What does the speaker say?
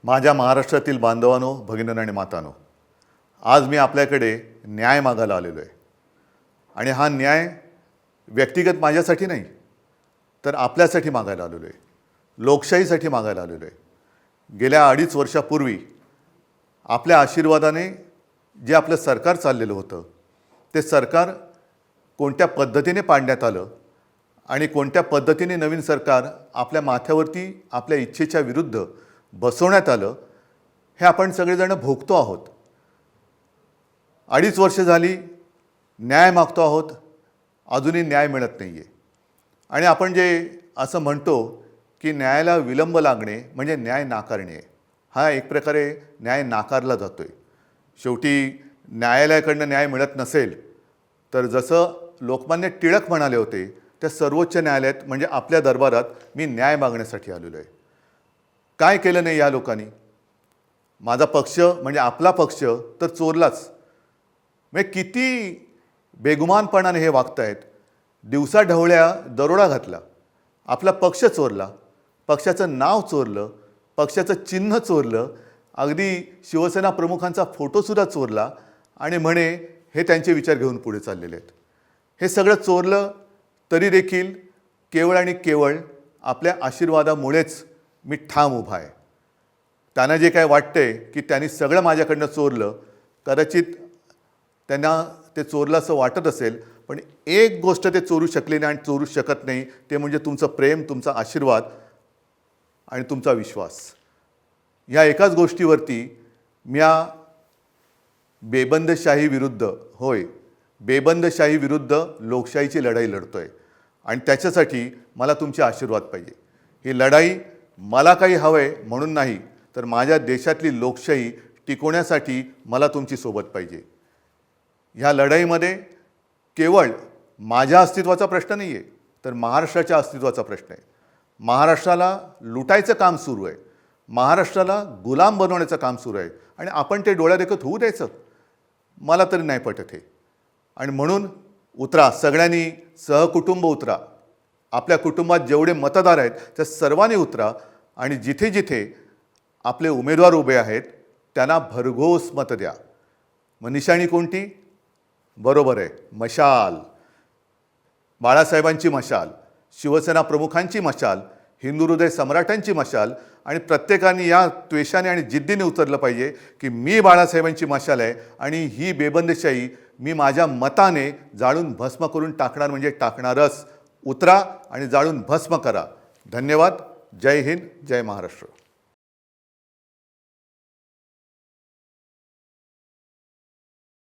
माझ्या महाराष्ट्रातील बांधवांनो, भगिनींनो आणि मातांनो, आज मी आपल्याकडे न्याय मागायला आलेलो आहे. आणि हा न्याय व्यक्तिगत माझ्यासाठी नाही, तर आपल्यासाठी मागायला आलेलो आहे, लोकशाहीसाठी मागायला आलेलो आहे. गेल्या 2.5 वर्षापूर्वी आपल्या आशीर्वादाने जे आपलं सरकार चाललेलं होतं, ते सरकार कोणत्या पद्धतीने पाडण्यात आलं आणि कोणत्या पद्धतीने नवीन सरकार आपल्या माथ्यावरती आपल्या इच्छेच्या विरुद्ध बसवण्यात आलं, हे आपण सगळेजण भोगतो आहोत. 2.5 वर्ष झाली न्याय मागतो आहोत, अजूनही न्याय मिळत नाही आहे. आणि आपण जे असं म्हणतो की न्यायाला विलंब लागणे म्हणजे न्याय नाकारणे, हा एक प्रकारे न्याय नाकारला जातो आहे. शेवटी न्यायालयाकडनं न्याय मिळत नसेल तर जसं लोकमान्य टिळक म्हणाले होते, त्या सर्वोच्च न्यायालयात म्हणजे आपल्या दरबारात मी न्याय मागण्यासाठी आलेलो आहे. काय केलं नाही या लोकांनी? माझा पक्ष म्हणजे आपला पक्ष तर चोरलाच. म्हणजे किती बेगुमानपणाने हे वागतायत. दिवसा ढवळ्या दरोडा घातला, आपला पक्ष चोरला, पक्षाचं नाव चोरलं, पक्षाचं चिन्ह चोरलं, अगदी शिवसेना प्रमुखांचा फोटोसुद्धा चोरला आणि म्हणे हे त्यांचे विचार घेऊन पुढे चाललेले आहेत. हे सगळं चोरलं तरी देखील केवळ आणि केवळ आपल्या आशीर्वादामुळेच मी ठाम उभा आहे. त्यांना जे काय वाटतंय की त्यांनी सगळं माझ्याकडनं चोरलं, कदाचित त्यांना ते चोरलं असं वाटत असेल, पण एक गोष्ट ते चोरू शकले नाही आणि चोरू शकत नाही, ते म्हणजे तुमचं प्रेम, तुमचा आशीर्वाद आणि तुमचा विश्वास. या एकाच गोष्टीवरती मी या बेबंदशाही विरुद्ध, होय, बेबंदशाही विरुद्ध लोकशाहीची लढाई लढतोय. आणि त्याच्यासाठी मला तुमचे आशीर्वाद पाहिजे. ही लढाई मला काही हवंय म्हणून नाही, तर माझ्या देशातली लोकशाही टिकवण्यासाठी मला तुमची सोबत पाहिजे. ह्या लढाईमध्ये केवळ माझ्या अस्तित्वाचा प्रश्न नाही आहे, तर महाराष्ट्राच्या अस्तित्वाचा प्रश्न आहे. महाराष्ट्राला लुटायचं काम सुरू आहे, महाराष्ट्राला गुलाम बनवण्याचं काम सुरू आहे आणि आपण ते डोळ्यादेखत होऊ द्यायचं? मला तरी नाही पटत हे. आणि म्हणून उतरा, सगळ्यांनी सहकुटुंब उतरा. आपल्या कुटुंबात जेवढे मतदार आहेत त्या सर्वांनी उतरा आणि जिथे जिथे आपले उमेदवार उभे आहेत त्यांना भरघोस मत द्या. मग निशाणी कोणती? बरोबर आहे, मशाल. बाळासाहेबांची मशाल, शिवसेना प्रमुखांची मशाल, हिंदू हृदय सम्राटांची मशाल. आणि प्रत्येकाने या त्वेषाने आणि जिद्दीने उतरलं पाहिजे की मी बाळासाहेबांची मशाल आहे आणि ही बेबंदशाही मी माझ्या मताने जाळून भस्म करून टाकणार म्हणजे टाकणारच. उतरा आणि जाळून भस्म करा. धन्यवाद. जय हिंद, जय महाराष्ट्र.